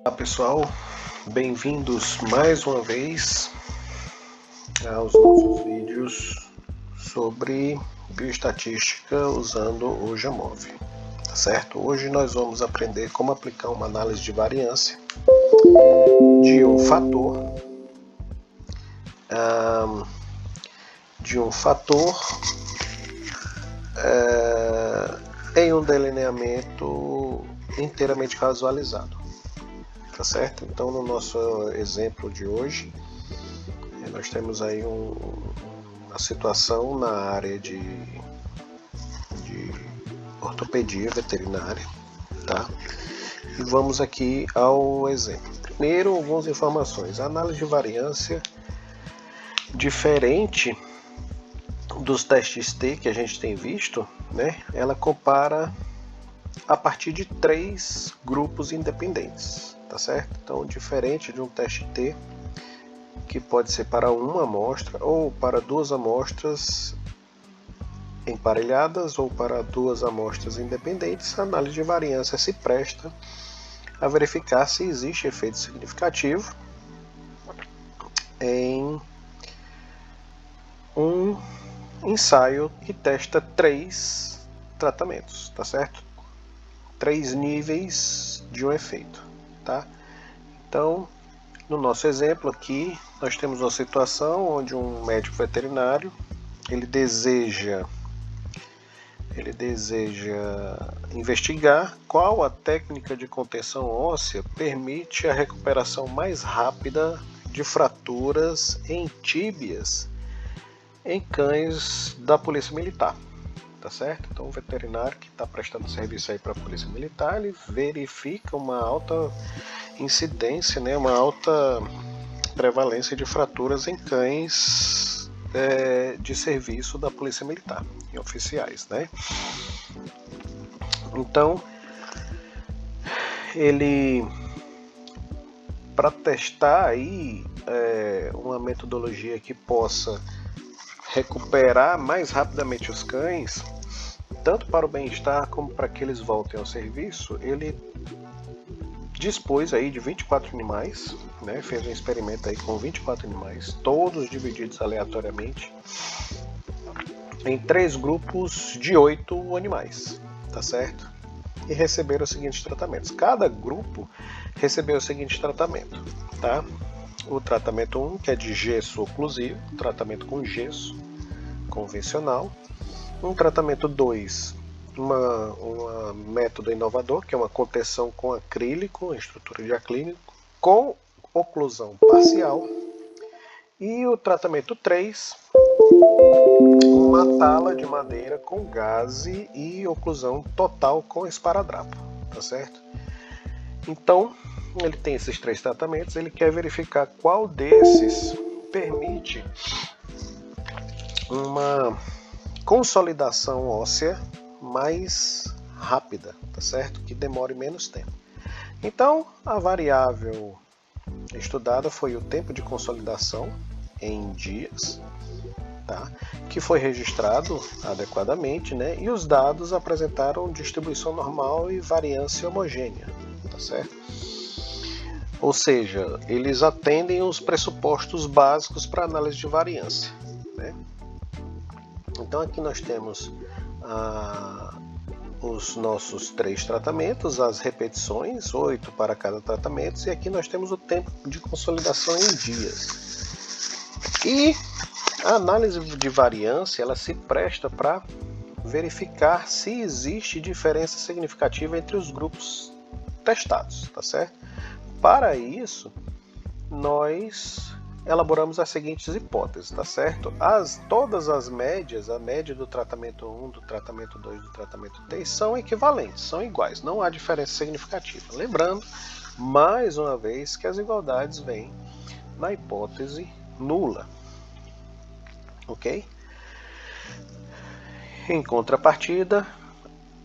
Olá pessoal, bem-vindos mais uma vez aos nossos vídeos sobre bioestatística usando o Jamov, tá certo? Hoje nós vamos aprender como aplicar uma análise de variância de um fator em um delineamento inteiramente casualizado. Tá certo? Então, no nosso exemplo de hoje, nós temos aí uma situação na área de ortopedia veterinária, tá? E vamos aqui ao exemplo. Primeiro, algumas informações. A análise de variância, diferente dos testes T que a gente tem visto, né? Ela compara a partir de 3 grupos independentes. Tá certo? Então, diferente de um teste T, que pode ser para uma amostra ou para 2 amostras emparelhadas ou para 2 amostras independentes, a análise de variância se presta a verificar se existe efeito significativo em um ensaio que testa 3 tratamentos, tá certo? 3 níveis de um efeito. Tá? Então, no nosso exemplo aqui, nós temos uma situação onde um médico veterinário ele deseja investigar qual a técnica de contenção óssea permite a recuperação mais rápida de fraturas em tíbias em cães da Polícia Militar. Tá certo? Então o veterinário que está prestando serviço aí para a Polícia Militar, ele verifica uma alta incidência, né, uma alta prevalência de fraturas em cães de serviço da Polícia Militar, em oficiais, né? Então, ele, para testar aí uma metodologia que possa recuperar mais rapidamente os cães, tanto para o bem-estar como para que eles voltem ao serviço, ele dispôs aí de 24 animais, né? Fez um experimento aí com 24 animais, todos divididos aleatoriamente em 3 grupos de 8 animais, tá certo? E receberam os seguintes tratamentos. Cada grupo recebeu o seguinte tratamento, tá? O tratamento 1, que é de gesso oclusivo, tratamento com gesso convencional. Um tratamento 2, um método inovador, que é uma contenção com acrílico, estrutura de acrílico, com oclusão parcial. E o tratamento 3, uma tala de madeira com gaze e oclusão total com esparadrapo, tá certo? Então, ele tem esses 3 tratamentos, ele quer verificar qual desses permite uma consolidação óssea mais rápida, tá certo? Que demore menos tempo. Então, a variável estudada foi o tempo de consolidação em dias, tá? Que foi registrado adequadamente, né? E os dados apresentaram distribuição normal e variância homogênea, tá certo? Ou seja, eles atendem os pressupostos básicos para análise de variância, né? Então aqui nós temos os nossos 3 tratamentos, as repetições, 8 para cada tratamento, e aqui nós temos o tempo de consolidação em dias. E a análise de variância, ela se presta para verificar se existe diferença significativa entre os grupos testados, tá certo? Para isso, nós elaboramos as seguintes hipóteses, tá certo? Todas as médias, a média do tratamento 1, do tratamento 2, do tratamento 3, são equivalentes, são iguais, não há diferença significativa. Lembrando, mais uma vez, que as igualdades vêm na hipótese nula, ok? Em contrapartida,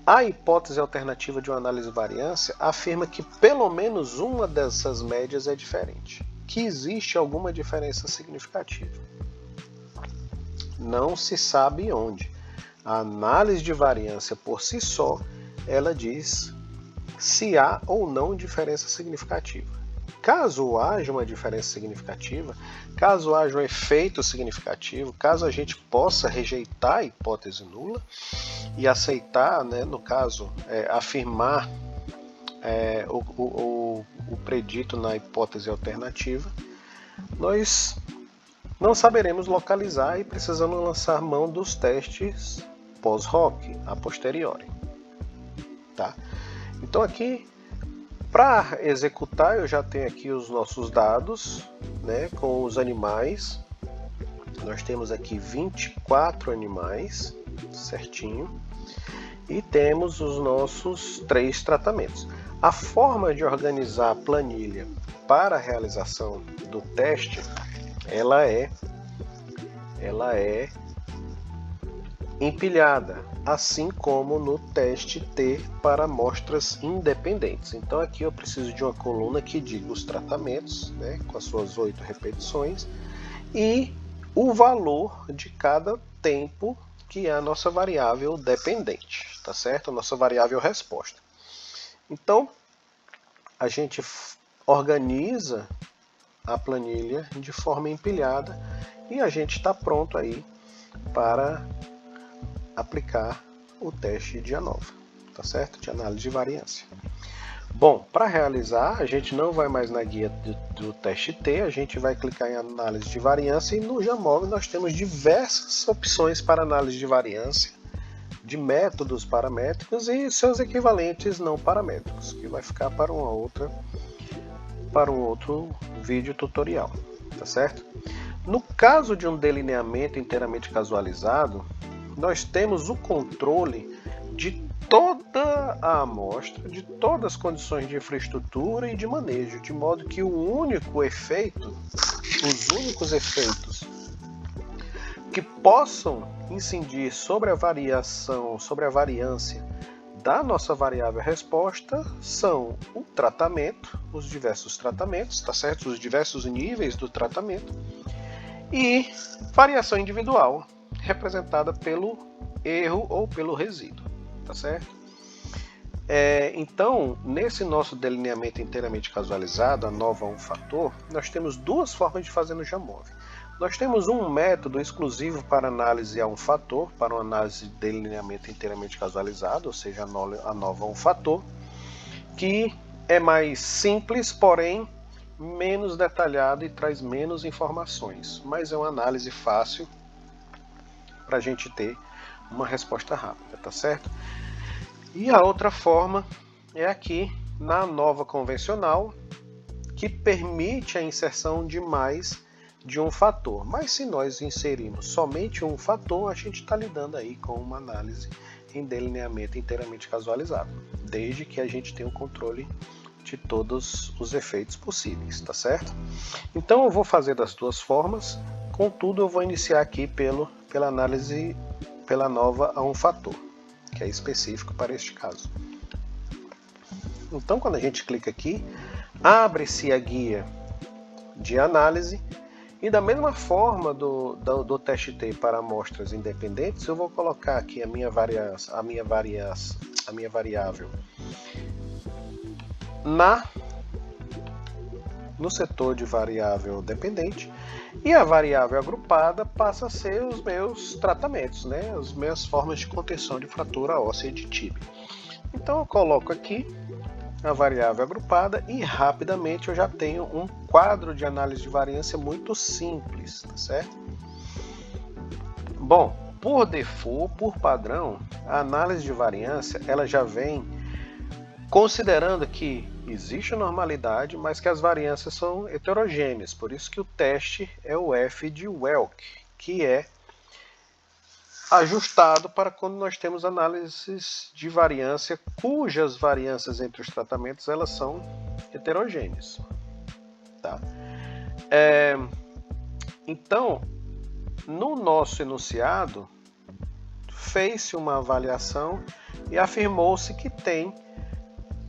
a hipótese alternativa de uma análise de variância afirma que pelo menos uma dessas médias é diferente, que existe alguma diferença significativa. Não se sabe onde. A análise de variância por si só, ela diz se há ou não diferença significativa. Caso haja uma diferença significativa, caso haja um efeito significativo, caso a gente possa rejeitar a hipótese nula e aceitar, né, no caso, afirmar o predito na hipótese alternativa, nós não saberemos localizar e precisamos lançar mão dos testes pós-hoc, a posteriori. Tá? Então aqui, para executar, eu já tenho aqui os nossos dados, né, com os animais. Nós temos aqui 24 animais, certinho, e temos os nossos 3 tratamentos. A forma de organizar a planilha para a realização do teste, ela é empilhada, assim como no teste T para amostras independentes. Então aqui eu preciso de uma coluna que diga os tratamentos, né, com as suas 8 repetições, e o valor de cada tempo, que é a nossa variável dependente, tá certo? A nossa variável resposta. Então a gente organiza a planilha de forma empilhada e a gente está pronto aí para aplicar o teste de ANOVA, tá certo? De análise de variância. Bom, para realizar, a gente não vai mais na guia do teste T, a gente vai clicar em análise de variância e no Jamov nós temos diversas opções para análise de variância, de métodos paramétricos e seus equivalentes não paramétricos, que vai ficar para um outro vídeo tutorial, tá certo? No caso de um delineamento inteiramente casualizado, nós temos o controle de toda a amostra, de todas as condições de infraestrutura e de manejo, de modo que os únicos efeitos que possam incidir sobre a variação, sobre a variância da nossa variável resposta são o tratamento, os diversos tratamentos, tá certo? Os diversos níveis do tratamento e variação individual, representada pelo erro ou pelo resíduo, tá certo? Então, nesse nosso delineamento inteiramente casualizado, ANOVA um fator, nós temos duas formas de fazer no Jamov. Nós temos um método exclusivo para análise a um fator, para uma análise de delineamento inteiramente casualizado, ou seja, ANOVA um fator, que é mais simples, porém menos detalhado e traz menos informações, mas é uma análise fácil para a gente ter uma resposta rápida, tá certo? E a outra forma é aqui na ANOVA convencional, que permite a inserção de mais de um fator. Mas se nós inserirmos somente um fator, a gente está lidando aí com uma análise em delineamento inteiramente casualizado, desde que a gente tenha o controle de todos os efeitos possíveis, tá certo? Então eu vou fazer das duas formas, contudo eu vou iniciar aqui pela análise pela ANOVA a um fator, que é específico para este caso. Então quando a gente clica aqui, abre-se a guia de análise e da mesma forma do teste T para amostras independentes, eu vou colocar aqui a minha variável no setor de variável dependente e a variável agrupada passa a ser os meus tratamentos, né? As minhas formas de contenção de fratura óssea de tíbia. Então eu coloco aqui a variável agrupada e rapidamente eu já tenho um quadro de análise de variância muito simples, tá certo? Bom, por default, por padrão, a análise de variância ela já vem considerando que existe normalidade, mas que as variâncias são heterogêneas, por isso que o teste é o F de Welk, que é ajustado para quando nós temos análises de variância cujas variâncias entre os tratamentos elas são heterogêneas. Tá? Então, no nosso enunciado, fez-se uma avaliação e afirmou-se que tem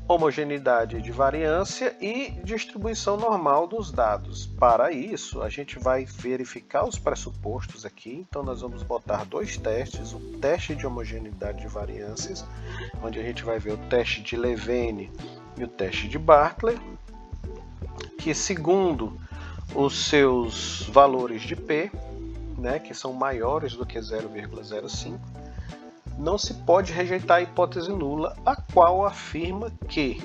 homogeneidade de variância e distribuição normal dos dados. Para isso, a gente vai verificar os pressupostos aqui. Então, nós vamos botar dois testes, o teste de homogeneidade de variâncias, onde a gente vai ver o teste de Levene e o teste de Bartlett, que segundo os seus valores de P, né, que são maiores do que 0,05, não se pode rejeitar a hipótese nula, a qual afirma que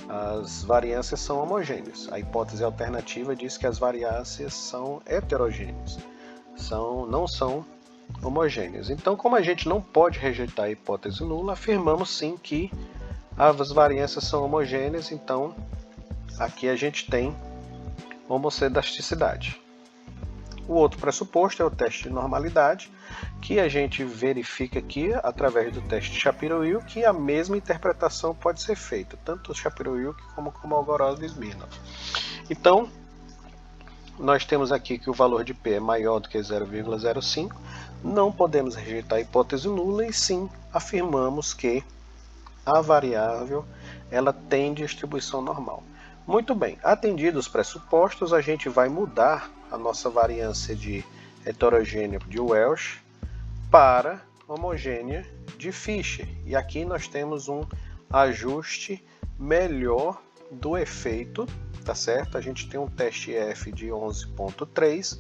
as variâncias são homogêneas. A hipótese alternativa diz que as variâncias são heterogêneas, não são homogêneas. Então, como a gente não pode rejeitar a hipótese nula, afirmamos sim que as variâncias são homogêneas. Então, aqui a gente tem homocedasticidade. O outro pressuposto é o teste de normalidade, que a gente verifica aqui através do teste de Shapiro-Wilk que a mesma interpretação pode ser feita, tanto o Shapiro-Wilk como o Algorod e Smirnov. Então, nós temos aqui que o valor de P é maior do que 0,05, não podemos rejeitar a hipótese nula e sim afirmamos que a variável ela tem distribuição normal. Muito bem, atendidos os pressupostos, a gente vai mudar a nossa variância de heterogênea de Welch para homogênea de Fisher. E aqui nós temos um ajuste melhor do efeito, tá certo? A gente tem um teste F de 11,3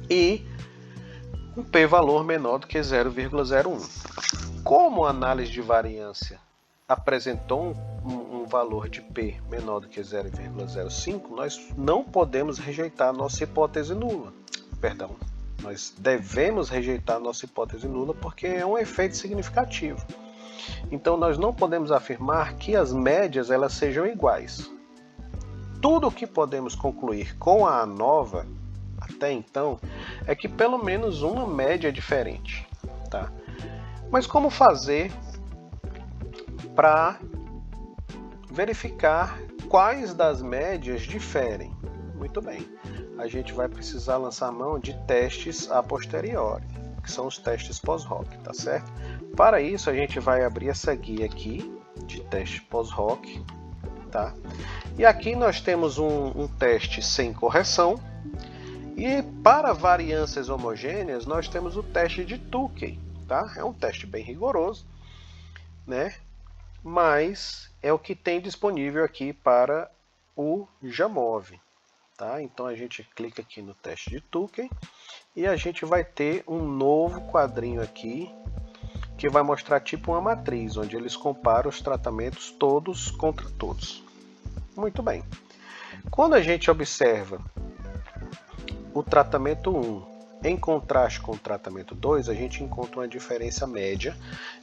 e um p-valor menor do que 0,01. Como a análise de variância apresentou um valor de P menor do que 0,05, nós não podemos rejeitar a nossa hipótese nula. Perdão, nós devemos rejeitar a nossa hipótese nula porque é um efeito significativo. Então nós não podemos afirmar que as médias elas sejam iguais. Tudo o que podemos concluir com a ANOVA até então é que pelo menos uma média é diferente, tá? Mas como fazer para verificar quais das médias diferem? Muito bem, a gente vai precisar lançar mão de testes a posteriori, que são os testes pós-hoc, tá certo? Para isso a gente vai abrir essa guia aqui de teste pós-hoc, tá? E aqui nós temos um teste sem correção, e para variâncias homogêneas nós temos o teste de Tukey, tá? É um teste bem rigoroso, né? Mas é o que tem disponível aqui para o Jamov, tá? Então a gente clica aqui no teste de Tukey e a gente vai ter um novo quadrinho aqui que vai mostrar tipo uma matriz, onde eles comparam os tratamentos todos contra todos. Muito bem. Quando a gente observa o tratamento 1 em contraste com o tratamento 2, a gente encontra uma diferença média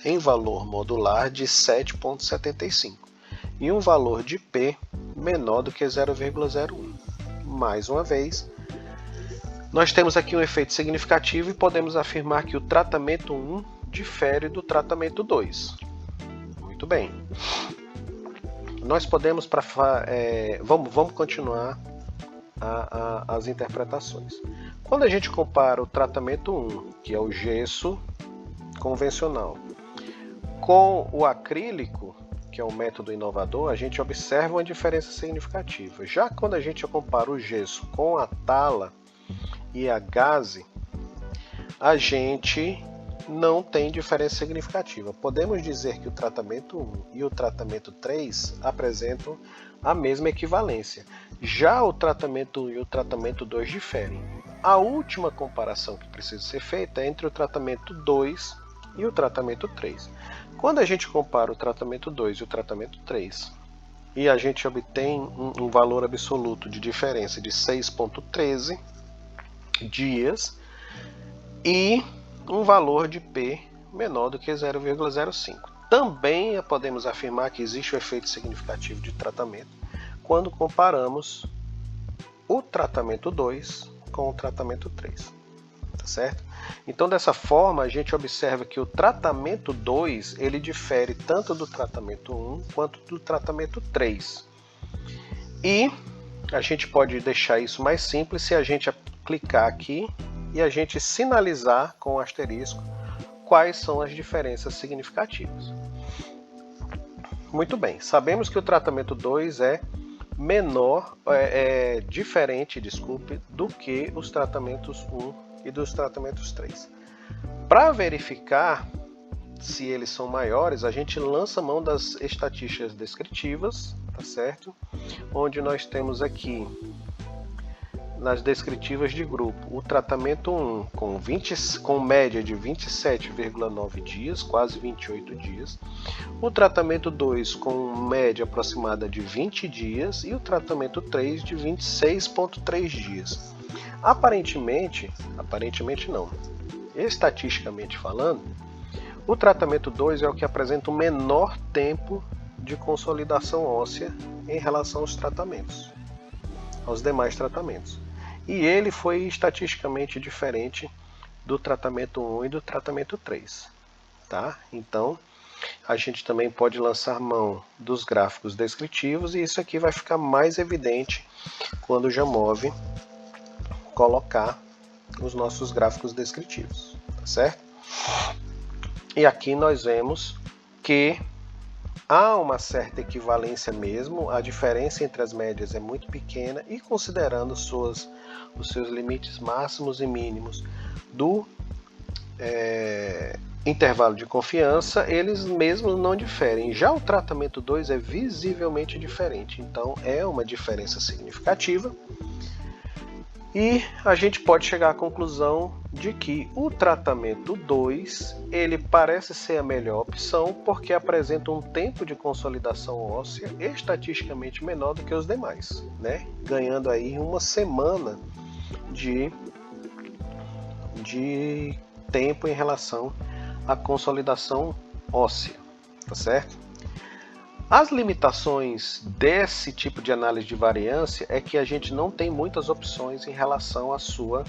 em valor modular de 7,75 e um valor de P menor do que 0,01. Mais uma vez, nós temos aqui um efeito significativo e podemos afirmar que o tratamento 1 difere do tratamento 2. Muito bem. Nós podemos, vamos continuar as interpretações. Quando a gente compara o tratamento 1, que é o gesso convencional, com o acrílico, que é um método inovador, a gente observa uma diferença significativa. Já quando a gente compara o gesso com a tala e a gaze, a gente não tem diferença significativa. Podemos dizer que o tratamento 1 e o tratamento 3 apresentam a mesma equivalência. Já o tratamento 1 e o tratamento 2 diferem. A última comparação que precisa ser feita é entre o tratamento 2 e o tratamento 3. Quando a gente compara o tratamento 2 e o tratamento 3, e a gente obtém um valor absoluto de diferença de 6,13 dias e um valor de P menor do que 0,05. Também podemos afirmar que existe o efeito significativo de tratamento quando comparamos o tratamento 2 com o tratamento 3, tá certo? Então, dessa forma, a gente observa que o tratamento 2 ele difere tanto do tratamento 1 quanto do tratamento 3. E a gente pode deixar isso mais simples se a gente clicar aqui e a gente sinalizar com o asterisco quais são as diferenças significativas. Muito bem, sabemos que o tratamento 2 é diferente, do que os tratamentos 1 e dos tratamentos 3. Para verificar se eles são maiores, a gente lança mão das estatísticas descritivas, tá certo? Onde nós temos aqui nas descritivas de grupo o tratamento 1 com média de 27,9 dias, quase 28 dias, o tratamento 2 com média aproximada de 20 dias e o tratamento 3 de 26,3 dias. Aparentemente não, estatisticamente falando, o tratamento 2 é o que apresenta o menor tempo de consolidação óssea em relação aos demais tratamentos. E ele foi estatisticamente diferente do tratamento 1 e do tratamento 3. Tá? Então, a gente também pode lançar mão dos gráficos descritivos e isso aqui vai ficar mais evidente quando o Jamov colocar os nossos gráficos descritivos. Tá certo? E aqui nós vemos que há uma certa equivalência mesmo, a diferença entre as médias é muito pequena e considerando os seus limites máximos e mínimos do intervalo de confiança, eles mesmos não diferem. Já o tratamento 2 é visivelmente diferente, então é uma diferença significativa. E a gente pode chegar à conclusão de que o tratamento 2 ele parece ser a melhor opção porque apresenta um tempo de consolidação óssea estatisticamente menor do que os demais, né? Ganhando aí uma semana de tempo em relação à consolidação óssea, tá certo? As limitações desse tipo de análise de variância é que a gente não tem muitas opções em relação à sua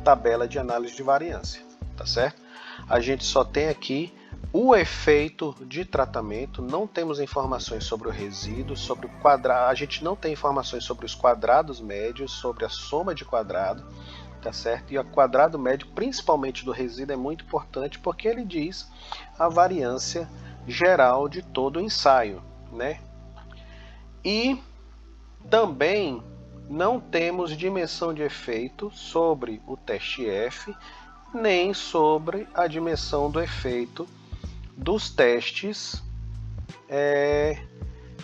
tabela de análise de variância, tá certo? A gente só tem aqui o efeito de tratamento, não temos informações sobre o resíduo, sobre o quadrado, a gente não tem informações sobre os quadrados médios, sobre a soma de quadrado, tá certo? E o quadrado médio, principalmente do resíduo, é muito importante porque ele diz a variância geral de todo o ensaio, né? E também não temos dimensão de efeito sobre o teste F, nem sobre a dimensão do efeito dos testes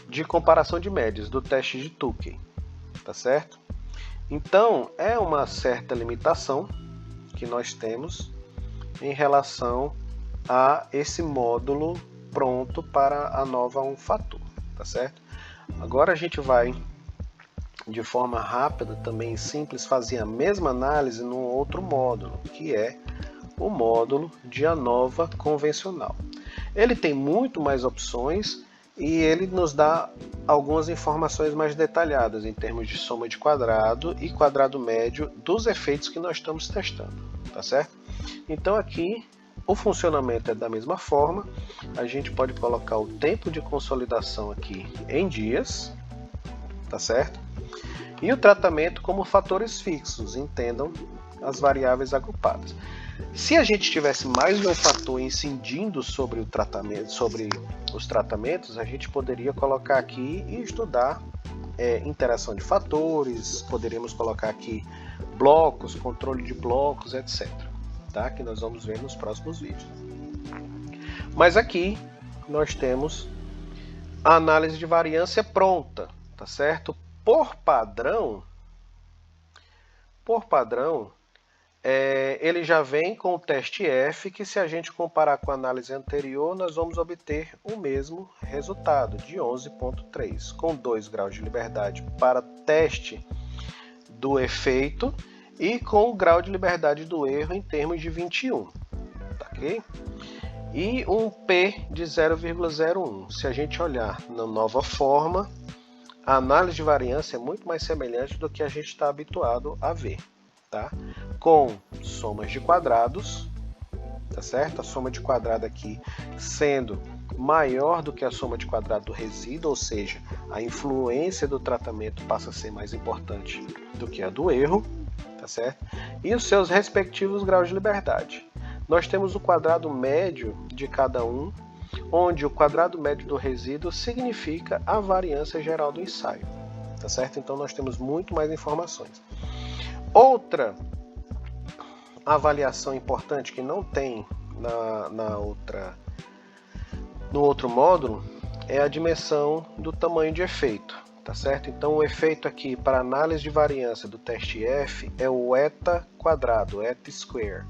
de comparação de médias, do teste de Tukey, tá certo? Então, é uma certa limitação que nós temos em relação a esse módulo pronto para a nova 1 fator, tá certo? Agora a gente vai, de forma rápida, também simples, fazer a mesma análise num outro módulo, que é o módulo de ANOVA convencional. Ele tem muito mais opções e ele nos dá algumas informações mais detalhadas em termos de soma de quadrado e quadrado médio dos efeitos que nós estamos testando, tá certo? Então aqui o funcionamento é da mesma forma, a gente pode colocar o tempo de consolidação aqui em dias, tá certo? E o tratamento como fatores fixos, entendam as variáveis agrupadas. Se a gente tivesse mais de um fator incidindo sobre o tratamento, sobre os tratamentos, a gente poderia colocar aqui e estudar interação de fatores, poderíamos colocar aqui blocos, controle de blocos, etc. Tá? Que nós vamos ver nos próximos vídeos. Mas aqui nós temos a análise de variância pronta, tá certo? Por padrão, ele já vem com o teste F, que se a gente comparar com a análise anterior, nós vamos obter o mesmo resultado, de 11,3, com 2 graus de liberdade para teste do efeito e com o grau de liberdade do erro em termos de 21, tá ok? E um P de 0,01. Se a gente olhar na nova forma, a análise de variância é muito mais semelhante do que a gente está habituado a ver, tá? Com somas de quadrados, tá certo? A soma de quadrado aqui sendo maior do que a soma de quadrado do resíduo, ou seja, a influência do tratamento passa a ser mais importante do que a do erro, tá certo? E os seus respectivos graus de liberdade. Nós temos o quadrado médio de cada um onde o quadrado médio do resíduo significa a variância geral do ensaio, tá certo? Então nós temos muito mais informações. Outra avaliação importante que não tem no outro módulo é a dimensão do tamanho de efeito, tá certo? Então o efeito aqui para análise de variância do teste F é o eta quadrado, eta square,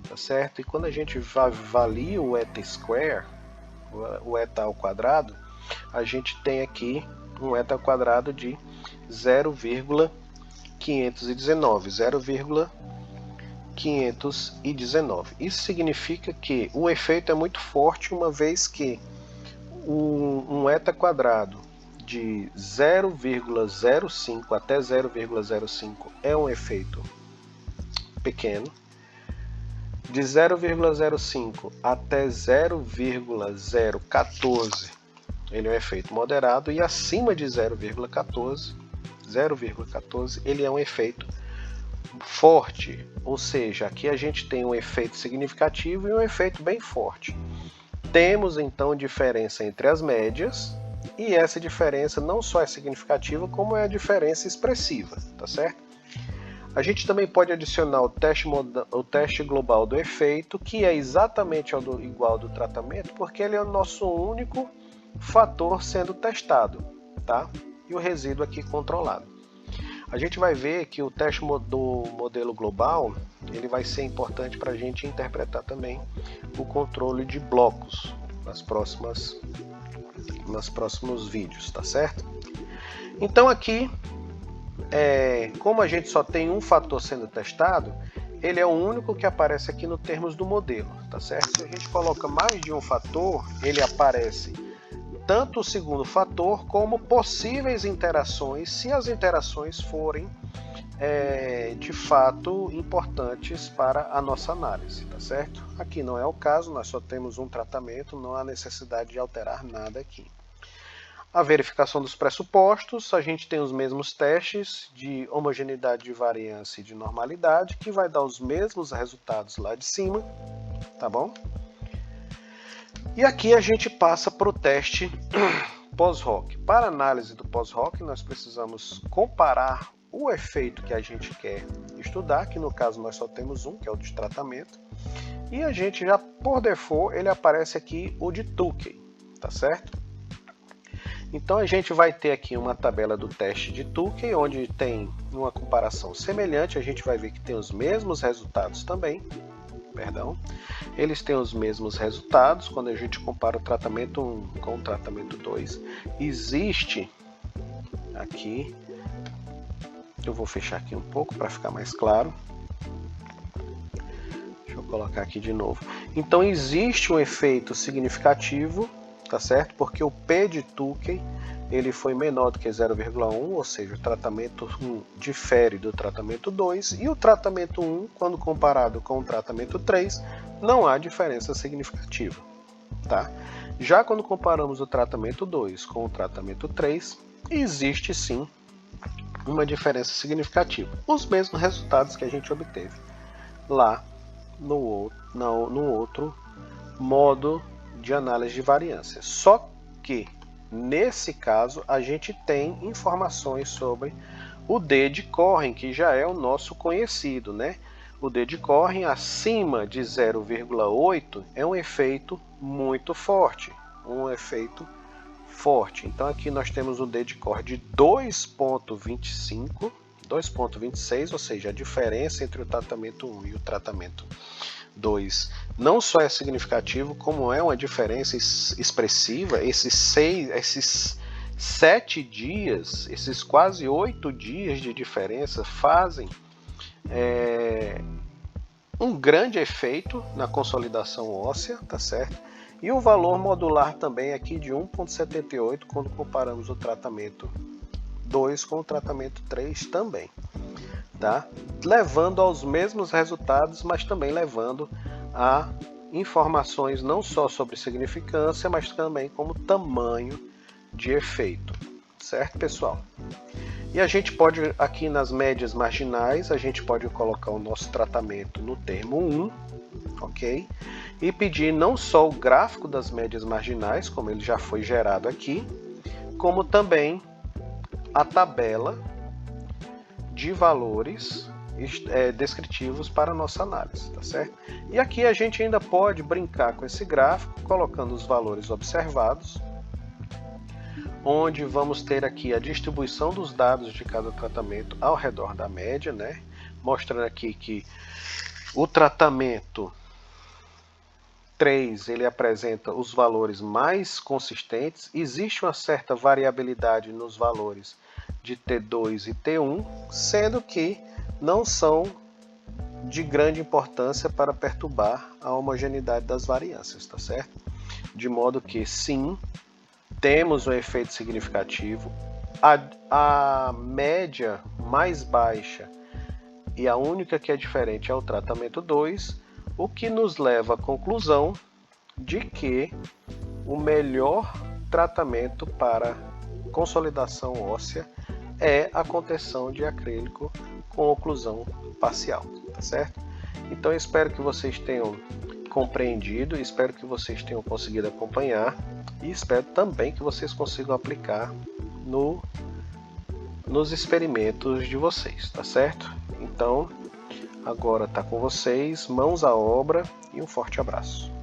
tá certo? E quando a gente avalia o eta square, o eta ao quadrado, a gente tem aqui um eta ao quadrado de 0,519. Isso significa que o efeito é muito forte, uma vez que um eta quadrado de 0,05 até 0,05 é um efeito pequeno, de 0,05 até 0,014 ele é um efeito moderado, e acima de 0,14 ele é um efeito forte, ou seja, aqui a gente tem um efeito significativo e um efeito bem forte. Temos então diferença entre as médias, e essa diferença não só é significativa, como é a diferença expressiva, tá certo? A gente também pode adicionar o teste global do efeito, que é exatamente igual ao do tratamento, porque ele é o nosso único fator sendo testado, tá? E o resíduo aqui controlado. A gente vai ver que o teste do modelo global ele vai ser importante para a gente interpretar também o controle de blocos nos próximos vídeos, tá certo? Então aqui, como a gente só tem um fator sendo testado, ele é o único que aparece aqui no termos do modelo, tá certo? Se a gente coloca mais de um fator, ele aparece tanto o segundo fator como possíveis interações, se as interações forem de fato importantes para a nossa análise, tá certo? Aqui não é o caso, nós só temos um tratamento, não há necessidade de alterar nada aqui. A verificação dos pressupostos, a gente tem os mesmos testes de homogeneidade, de variância e de normalidade, que vai dar os mesmos resultados lá de cima, tá bom? E aqui a gente passa para o teste pós-hoc. Para a análise do pós-hoc, nós precisamos comparar o efeito que a gente quer estudar, que no caso nós só temos um, que é o de tratamento, e a gente já, por default, ele aparece aqui o de Tukey, tá certo? Então a gente vai ter aqui uma tabela do teste de Tukey, onde tem uma comparação semelhante, a gente vai ver que tem os mesmos resultados também, eles têm os mesmos resultados quando a gente compara o tratamento 1 com o tratamento 2. Existe aqui, eu vou fechar aqui um pouco para ficar mais claro. Deixa eu colocar aqui de novo. Então existe um efeito significativo, tá certo? Porque o P de Tukey ele foi menor do que 0,1, ou seja, o tratamento 1 difere do tratamento 2, e o tratamento 1, quando comparado com o tratamento 3, não há diferença significativa, tá? Já quando comparamos o tratamento 2 com o tratamento 3, existe sim uma diferença significativa. Os mesmos resultados que a gente obteve lá no outro modo de análise de variância. Só que nesse caso a gente tem informações sobre o D de Cohen, que já é o nosso conhecido, né? O D de Cohen acima de 0,8 é um efeito muito forte, Então aqui nós temos um D de Cohen de 2,25, 2,26, ou seja, a diferença entre o tratamento 1 e o tratamento 2 não só é significativo, como é uma diferença expressiva. Esses 7 dias, esses quase 8 dias de diferença fazem um grande efeito na consolidação óssea, tá certo? E o valor modular também aqui de 1,78 quando comparamos o tratamento 2 com o tratamento 3 também, tá? Levando aos mesmos resultados, mas também levando a informações não só sobre significância, mas também como tamanho de efeito, certo, pessoal? E a gente pode, aqui nas médias marginais, a gente pode colocar o nosso tratamento no termo 1, ok? e pedir não só o gráfico das médias marginais, como ele já foi gerado aqui, como também a tabela de valores descritivos para a nossa análise, tá certo? E aqui a gente ainda pode brincar com esse gráfico, colocando os valores observados, onde vamos ter aqui a distribuição dos dados de cada tratamento ao redor da média, né? Mostrando aqui que o tratamento 3 ele apresenta os valores mais consistentes, existe uma certa variabilidade nos valores de T2 e T1, sendo que não são de grande importância para perturbar a homogeneidade das variâncias, tá certo? De modo que sim, temos um efeito significativo, a média mais baixa e a única que é diferente é o tratamento 2, o que nos leva à conclusão de que o melhor tratamento para consolidação óssea é a contenção de acrílico com oclusão parcial, tá certo? Então eu espero que vocês tenham compreendido, espero que vocês tenham conseguido acompanhar e espero também que vocês consigam aplicar nos experimentos de vocês, tá certo? Então, agora está com vocês, mãos à obra e um forte abraço.